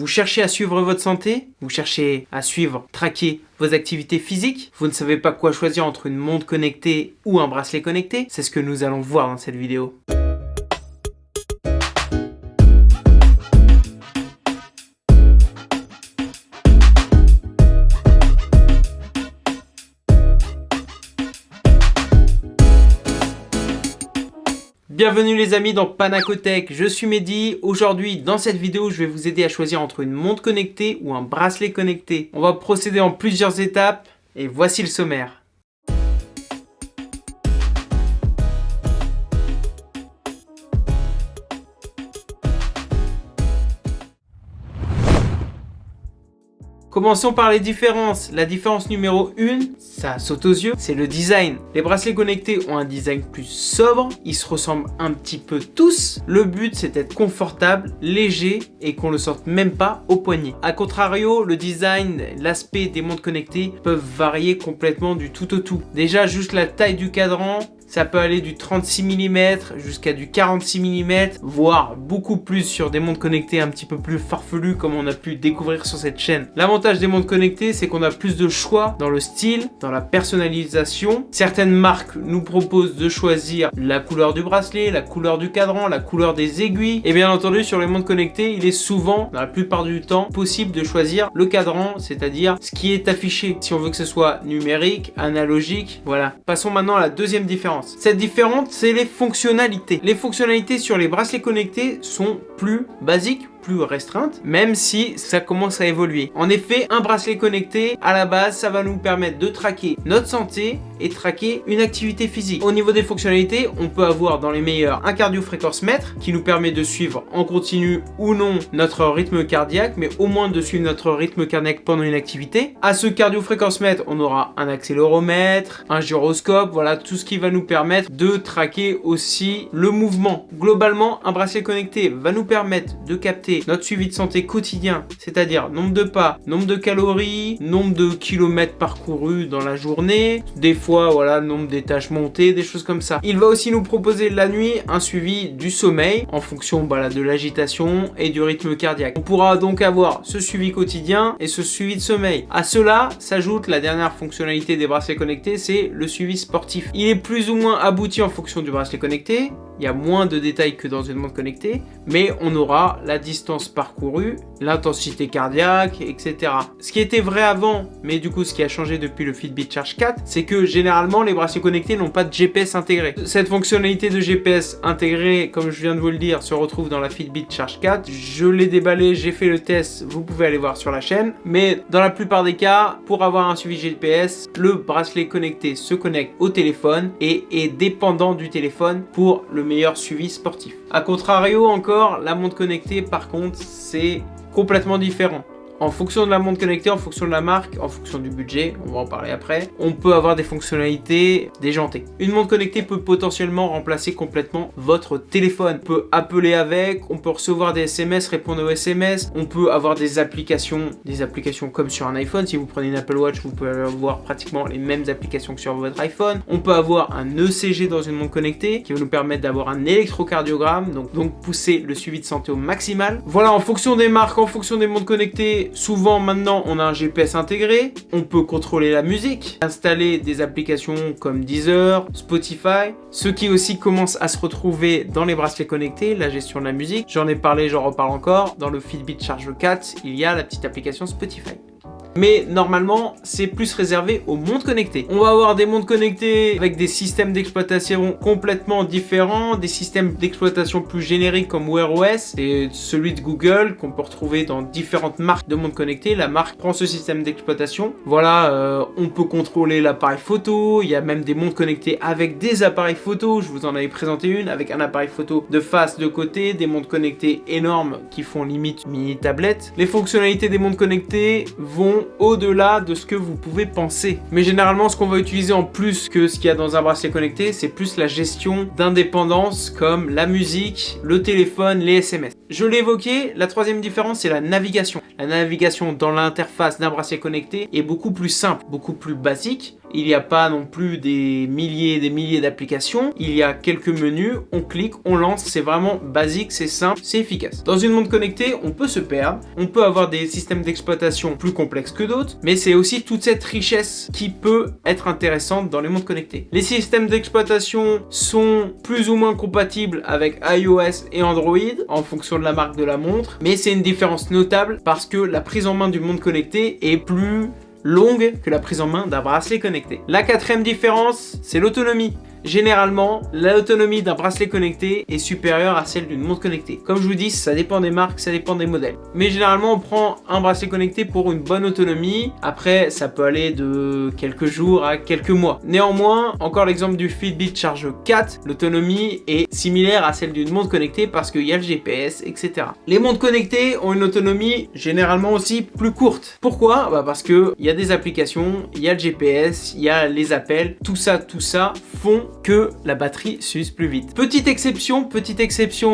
Vous cherchez à suivre votre santé? Vous cherchez à traquer vos activités physiques? Vous ne savez pas quoi choisir entre une montre connectée ou un bracelet connecté? C'est ce que nous allons voir dans cette vidéo. Bienvenue les amis dans Panacotech, je suis Mehdi. Aujourd'hui dans cette vidéo je vais vous aider à choisir entre une montre connectée ou un bracelet connecté. On va procéder en plusieurs étapes et voici le sommaire. Commençons par les différences. La différence numéro 1, ça saute aux yeux, c'est le design. Les bracelets connectés ont un design plus sobre, ils se ressemblent un petit peu tous. Le but c'est d'être confortable, léger et qu'on ne sorte même pas au poignet. A contrario, le design, l'aspect des montres connectées peuvent varier complètement du tout au tout. Déjà juste la taille du cadran, ça peut aller du 36 mm jusqu'à du 46 mm, voire beaucoup plus sur des montres connectées un petit peu plus farfelues comme on a pu découvrir sur cette chaîne. L'avantage des montres connectées, c'est qu'on a plus de choix dans le style, dans la personnalisation. Certaines marques nous proposent de choisir la couleur du bracelet, la couleur du cadran, la couleur des aiguilles. Et bien entendu, sur les montres connectées, il est souvent, dans la plupart du temps, possible de choisir le cadran, c'est-à-dire ce qui est affiché. Si on veut que ce soit numérique, analogique, voilà. Passons maintenant à la deuxième différence. Cette différence, c'est les fonctionnalités. Les fonctionnalités sur les bracelets connectés sont plus basiques, plus restreintes, même si ça commence à évoluer. En effet, un bracelet connecté, à la base, ça va nous permettre de traquer notre santé et traquer une activité physique. Au niveau des fonctionnalités, on peut avoir dans les meilleurs un cardio-fréquence-mètre qui nous permet de suivre en continu ou non notre rythme cardiaque, mais au moins de suivre notre rythme cardiaque pendant une activité. À ce cardio-fréquence-mètre, on aura un accéléromètre, un gyroscope, voilà tout ce qui va nous permettre de traquer aussi le mouvement. Globalement, un bracelet connecté va nous permettre de capter notre suivi de santé quotidien, c'est-à-dire nombre de pas, nombre de calories, nombre de kilomètres parcourus dans la journée, des fois voilà nombre d'étages montés, des choses comme ça. Il va aussi nous proposer la nuit un suivi du sommeil en fonction de l'agitation et du rythme cardiaque. On pourra donc avoir ce suivi quotidien et ce suivi de sommeil. À cela s'ajoute la dernière fonctionnalité des bracelets connectés, c'est le suivi sportif. Il est plus ou moins abouti en fonction du bracelet connecté. Il y a moins de détails que dans une montre connectée, mais on aura la distance parcourue, l'intensité cardiaque, etc. Ce qui était vrai avant, mais du coup ce qui a changé depuis le Fitbit Charge 4, c'est que généralement les bracelets connectés n'ont pas de GPS intégré. Cette fonctionnalité de GPS intégré, comme je viens de vous le dire, se retrouve dans la Fitbit Charge 4. Je l'ai déballé, j'ai fait le test, vous pouvez aller voir sur la chaîne. Mais dans la plupart des cas, pour avoir un suivi GPS, le bracelet connecté se connecte au téléphone et est dépendant du téléphone pour le meilleur suivi sportif. A contrario encore, la montre connectée par contre c'est complètement différent. En fonction de la montre connectée, en fonction de la marque, en fonction du budget, on va en parler après, on peut avoir des fonctionnalités déjantées. Une montre connectée peut potentiellement remplacer complètement votre téléphone. On peut appeler avec, on peut recevoir des SMS, répondre aux SMS, on peut avoir des applications comme sur un iPhone. Si vous prenez une Apple Watch, vous pouvez avoir pratiquement les mêmes applications que sur votre iPhone. On peut avoir un ECG dans une montre connectée qui va nous permettre d'avoir un électrocardiogramme, donc pousser le suivi de santé au maximal. Voilà, en fonction des marques, en fonction des montres connectées, souvent maintenant on a un GPS intégré, on peut contrôler la musique, installer des applications comme Deezer, Spotify, ce qui aussi commence à se retrouver dans les bracelets connectés, la gestion de la musique. J'en ai parlé, j'en reparle encore, dans le Fitbit Charge 4, il y a la petite application Spotify. Mais normalement, c'est plus réservé aux montres connectées. On va avoir des montres connectées avec des systèmes d'exploitation complètement différents, des systèmes d'exploitation plus génériques comme Wear OS et celui de Google qu'on peut retrouver dans différentes marques de montres connectées. La marque prend ce système d'exploitation. Voilà, on peut contrôler l'appareil photo. Il y a même des montres connectées avec des appareils photo. Je vous en avais présenté une avec un appareil photo de face, de côté, des montres connectées énormes qui font limite mini tablette. Les fonctionnalités des montres connectées vont au-delà de ce que vous pouvez penser. Mais généralement, ce qu'on va utiliser en plus que ce qu'il y a dans un bracelet connecté, c'est plus la gestion d'indépendance comme la musique, le téléphone, les SMS. je l'ai évoqué, la troisième différence, c'est la navigation. La navigation dans l'interface d'un bracelet connecté est beaucoup plus simple, beaucoup plus basique. Il n'y a pas non plus des milliers et des milliers d'applications. Il y a quelques menus, on clique, on lance. C'est vraiment basique, c'est simple, c'est efficace. Dans une montre connectée, on peut se perdre. On peut avoir des systèmes d'exploitation plus complexes que d'autres. Mais c'est aussi toute cette richesse qui peut être intéressante dans les montres connectées. Les systèmes d'exploitation sont plus ou moins compatibles avec iOS et Android en fonction de la marque de la montre. Mais c'est une différence notable parce que la prise en main d'une montre connectée est plus longue que la prise en main d'un bracelet connecté. La quatrième différence, c'est l'autonomie. Généralement, l'autonomie d'un bracelet connecté est supérieure à celle d'une montre connectée. Comme je vous dis, ça dépend des marques, ça dépend des modèles. Mais généralement, on prend un bracelet connecté pour une bonne autonomie. Après, ça peut aller de quelques jours à quelques mois. Néanmoins, encore l'exemple du Fitbit Charge 4, l'autonomie est similaire à celle d'une montre connectée parce qu'il y a le GPS, etc. Les montres connectées ont une autonomie généralement aussi plus courte. Pourquoi ? Parce qu'il y a des applications, il y a le GPS, il y a les appels, tout ça font que la batterie s'use plus vite. Petite exception,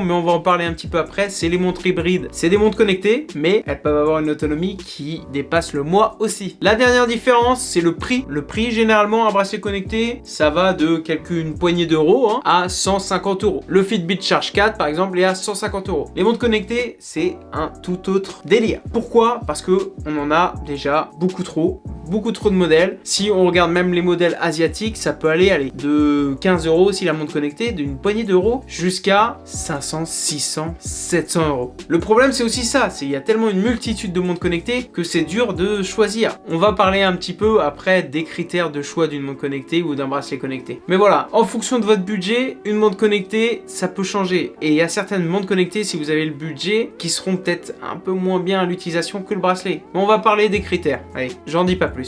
mais on va en parler un petit peu après, c'est les montres hybrides. C'est des montres connectées, mais elles peuvent avoir une autonomie qui dépasse le mois aussi. La dernière différence, c'est le prix. Le prix, généralement, un bracelet connecté, ça va de une poignée d'euros à 150 euros. Le Fitbit Charge 4, par exemple, est à 150 euros. Les montres connectées, c'est un tout autre délire. Pourquoi ? Parce que on en a déjà beaucoup trop de modèles. Si on regarde même les modèles asiatiques, ça peut aller de 15 euros si la montre connectée, d'une poignée d'euros jusqu'à 500, 600, 700 euros. Le problème, c'est aussi ça, il y a tellement une multitude de montres connectées que c'est dur de choisir. On va parler un petit peu après des critères de choix d'une montre connectée ou d'un bracelet connecté. Mais voilà, en fonction de votre budget, une montre connectée, ça peut changer. Et il y a certaines montres connectées, si vous avez le budget, qui seront peut-être un peu moins bien à l'utilisation que le bracelet. Mais on va parler des critères. Allez, j'en dis pas plus.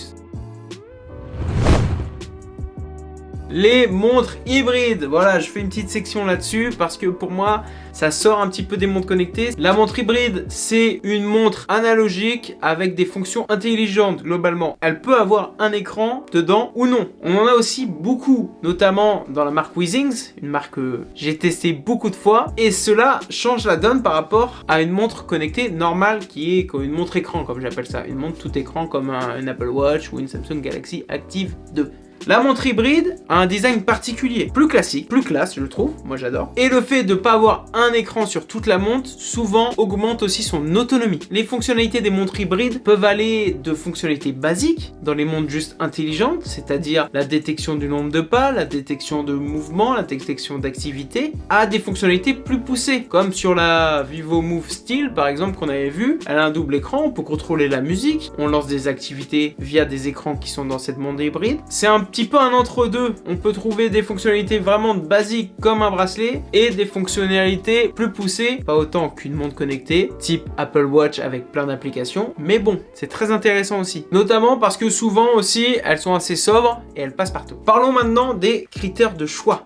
Les montres hybrides, voilà, je fais une petite section là-dessus parce que pour moi, ça sort un petit peu des montres connectées. La montre hybride, c'est une montre analogique avec des fonctions intelligentes globalement. Elle peut avoir un écran dedans ou non. On en a aussi beaucoup, notamment dans la marque Withings, une marque que j'ai testée beaucoup de fois. Et cela change la donne par rapport à une montre connectée normale qui est comme une montre écran, comme j'appelle ça. Une montre tout écran comme un Apple Watch ou une Samsung Galaxy Active 2. La montre hybride a un design particulier, plus classique, plus classe, je le trouve, moi j'adore. Et le fait de ne pas avoir un écran sur toute la montre, souvent augmente aussi son autonomie. Les fonctionnalités des montres hybrides peuvent aller de fonctionnalités basiques, dans les montres juste intelligentes, c'est-à-dire la détection du nombre de pas, la détection de mouvement, la détection d'activité, à des fonctionnalités plus poussées, comme sur la Vivo Move Steel par exemple qu'on avait vu. Elle a un double écran, on peut contrôler la musique, on lance des activités via des écrans qui sont dans cette montre hybride. C'est un petit peu un entre-deux. On peut trouver des fonctionnalités vraiment basiques comme un bracelet et des fonctionnalités plus poussées, pas autant qu'une montre connectée, type Apple Watch avec plein d'applications. Mais bon, c'est très intéressant aussi. Notamment parce que souvent aussi, elles sont assez sobres et elles passent partout. Parlons maintenant des critères de choix.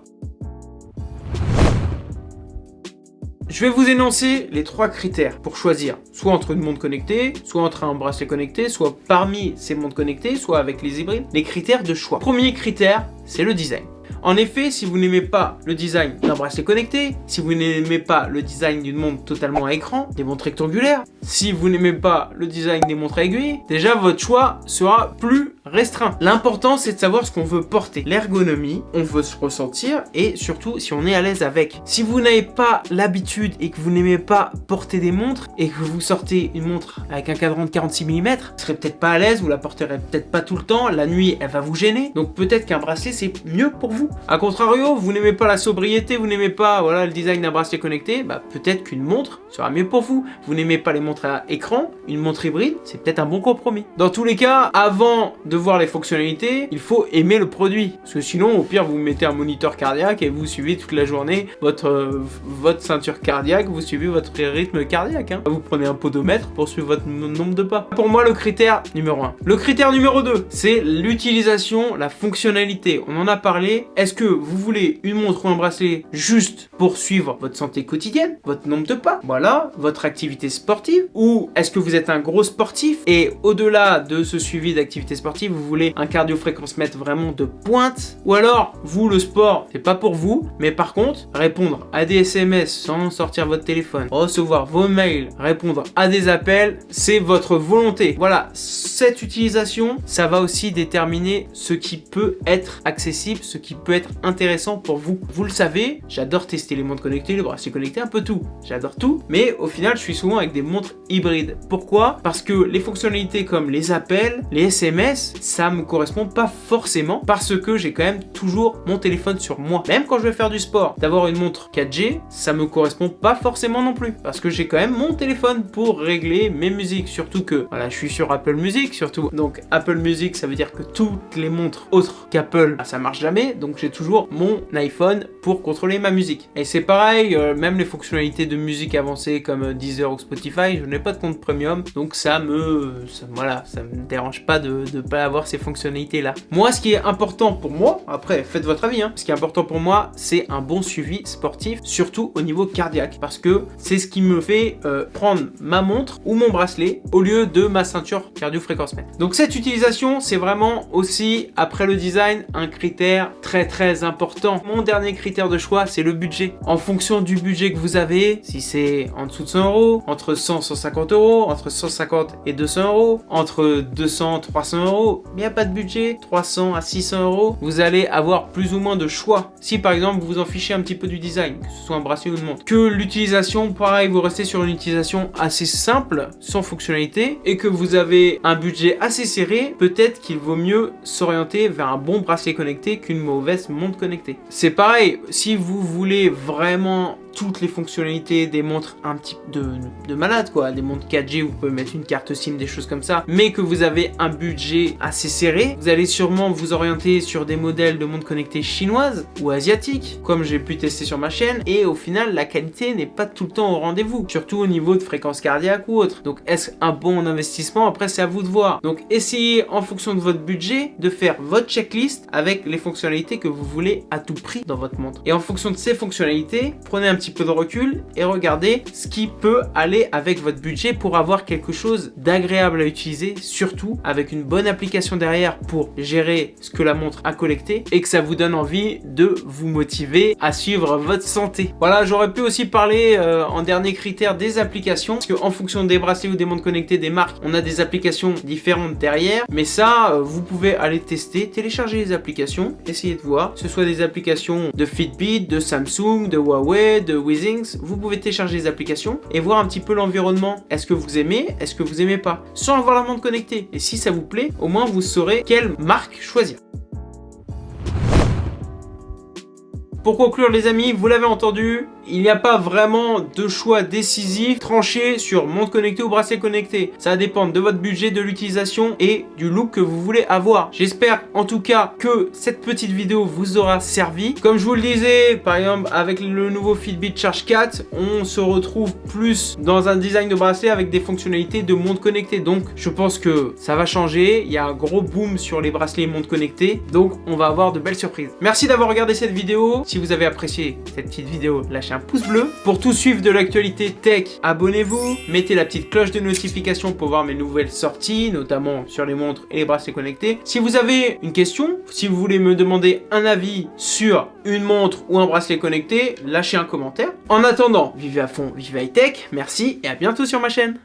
Je vais vous énoncer les 3 critères pour choisir, soit entre une montre connectée, soit entre un bracelet connecté, soit parmi ces montres connectées, soit avec les hybrides. Les critères de choix. Premier critère, c'est le design. En effet, si vous n'aimez pas le design d'un bracelet connecté, si vous n'aimez pas le design d'une montre totalement à écran, des montres rectangulaires, si vous n'aimez pas le design des montres à aiguille, déjà votre choix sera plus restreint. L'important, c'est de savoir ce qu'on veut porter. L'ergonomie, on veut se ressentir et surtout si on est à l'aise avec. Si vous n'avez pas l'habitude et que vous n'aimez pas porter des montres et que vous sortez une montre avec un cadran de 46 mm, vous serez peut-être pas à l'aise, vous la porterez peut-être pas tout le temps, la nuit elle va vous gêner, donc peut-être qu'un bracelet c'est mieux pour vous. A contrario, vous n'aimez pas la sobriété, vous n'aimez pas le design d'un bracelet connecté, peut-être qu'une montre sera mieux pour vous. Vous n'aimez pas les montres à écran, une montre hybride, c'est peut-être un bon compromis. Dans tous les cas, avant de voir les fonctionnalités, il faut aimer le produit. Parce que sinon, au pire, vous mettez un moniteur cardiaque et vous suivez toute la journée votre ceinture cardiaque, vous suivez votre rythme cardiaque. Vous prenez un podomètre pour suivre votre nombre de pas. Pour moi, le critère numéro 1. Le critère numéro 2, c'est l'utilisation, la fonctionnalité. On en a parlé. Est-ce que vous voulez une montre ou un bracelet juste pour suivre votre santé quotidienne, votre nombre de pas, voilà, votre activité sportive, ou est-ce que vous êtes un gros sportif et au-delà de ce suivi d'activité sportive, sportif, vous voulez un cardio-fréquence-mètre vraiment de pointe, ou alors vous, le sport, c'est pas pour vous, mais par contre, répondre à des SMS sans sortir votre téléphone, recevoir vos mails, répondre à des appels, c'est votre volonté. Voilà, cette utilisation, ça va aussi déterminer ce qui peut être accessible, ce qui peut être intéressant pour vous. Vous le savez, j'adore tester les montres connectées, les bracelets connectés, un peu tout. J'adore tout, mais au final, je suis souvent avec des montres hybrides. Pourquoi? Parce que les fonctionnalités comme les appels, les SMS, ça me correspond pas forcément parce que j'ai quand même toujours mon téléphone sur moi. Même quand je vais faire du sport, d'avoir une montre 4G, ça me correspond pas forcément non plus parce que j'ai quand même mon téléphone pour régler mes musiques. Surtout que, voilà, je suis sur Apple Music surtout. Donc Apple Music, ça veut dire que toutes les montres autres qu'Apple, ça marche jamais. Donc j'ai toujours mon iPhone pour contrôler ma musique. Et c'est pareil, même les fonctionnalités de musique avancées comme Deezer ou Spotify, je n'ai pas de compte premium, donc ça me dérange pas de pas avoir ces fonctionnalités là. Moi, ce qui est important pour moi, après faites votre avis, ce qui est important pour moi, c'est un bon suivi sportif, surtout au niveau cardiaque, parce que c'est ce qui me fait prendre ma montre ou mon bracelet au lieu de ma ceinture cardio-fréquence-mètre. Donc cette utilisation, c'est vraiment aussi, après le design, un critère très important. Mon dernier critère de choix, c'est le budget. En fonction du budget que vous avez, si c'est en dessous de 100 euros, entre 100 et 150 euros, entre 150 et 200 euros, entre 200 et 300 euros, il n'y a pas de budget, 300 à 600 euros, vous allez avoir plus ou moins de choix. Si par exemple vous vous en fichez un petit peu du design, que ce soit un bracelet ou une montre, que l'utilisation, pareil, vous restez sur une utilisation assez simple, sans fonctionnalité, et que vous avez un budget assez serré, peut-être qu'il vaut mieux s'orienter vers un bon bracelet connecté qu'une mauvaise montre connectée. C'est pareil, si vous voulez vraiment toutes les fonctionnalités des montres un petit peu de malade quoi, des montres 4G où vous pouvez mettre une carte SIM, des choses comme ça, mais que vous avez un budget assez serré, vous allez sûrement vous orienter sur des modèles de montres connectées chinoises ou asiatiques, comme j'ai pu tester sur ma chaîne, et au final la qualité n'est pas tout le temps au rendez-vous, surtout au niveau de fréquence cardiaque ou autre. Donc est-ce un bon investissement? Après c'est à vous de voir. Donc essayez en fonction de votre budget de faire votre checklist avec les fonctionnalités que vous voulez à tout prix dans votre montre. Et en fonction de ces fonctionnalités, prenez un petit peu de recul et regardez ce qui peut aller avec votre budget pour avoir quelque chose d'agréable à utiliser, surtout avec une bonne application derrière pour gérer ce que la montre a collecté et que ça vous donne envie de vous motiver à suivre votre santé. Voilà, j'aurais pu aussi parler en dernier critère des applications, parce qu'en fonction des bracelets ou des montres connectées des marques, on a des applications différentes derrière, mais ça vous pouvez aller tester, télécharger les applications, essayer de voir, que ce soit des applications de Fitbit, de Samsung, de Huawei, de Withings, vous pouvez télécharger les applications et voir un petit peu l'environnement. Est-ce que vous aimez? Est-ce que vous aimez pas? Sans avoir la montre connectée. Et si ça vous plaît, au moins vous saurez quelle marque choisir. Pour conclure les amis, vous l'avez entendu, il n'y a pas vraiment de choix décisif tranché sur montre connectée ou bracelet connecté. Ça va dépendre de votre budget, de l'utilisation et du look que vous voulez avoir. J'espère en tout cas que cette petite vidéo vous aura servi. Comme je vous le disais, par exemple avec le nouveau Fitbit Charge 4, on se retrouve plus dans un design de bracelet avec des fonctionnalités de montre connectée. Donc je pense que ça va changer. Il y a un gros boom sur les bracelets et montres connectées. Donc on va avoir de belles surprises. Merci d'avoir regardé cette vidéo. Si vous avez apprécié cette petite vidéo, lâchez un pouce bleu. Pour tout suivre de l'actualité tech, abonnez-vous, mettez la petite cloche de notification pour voir mes nouvelles sorties, notamment sur les montres et les bracelets connectés. Si vous avez une question, si vous voulez me demander un avis sur une montre ou un bracelet connecté, lâchez un commentaire. En attendant, vivez à fond, vivez high tech, merci et à bientôt sur ma chaîne.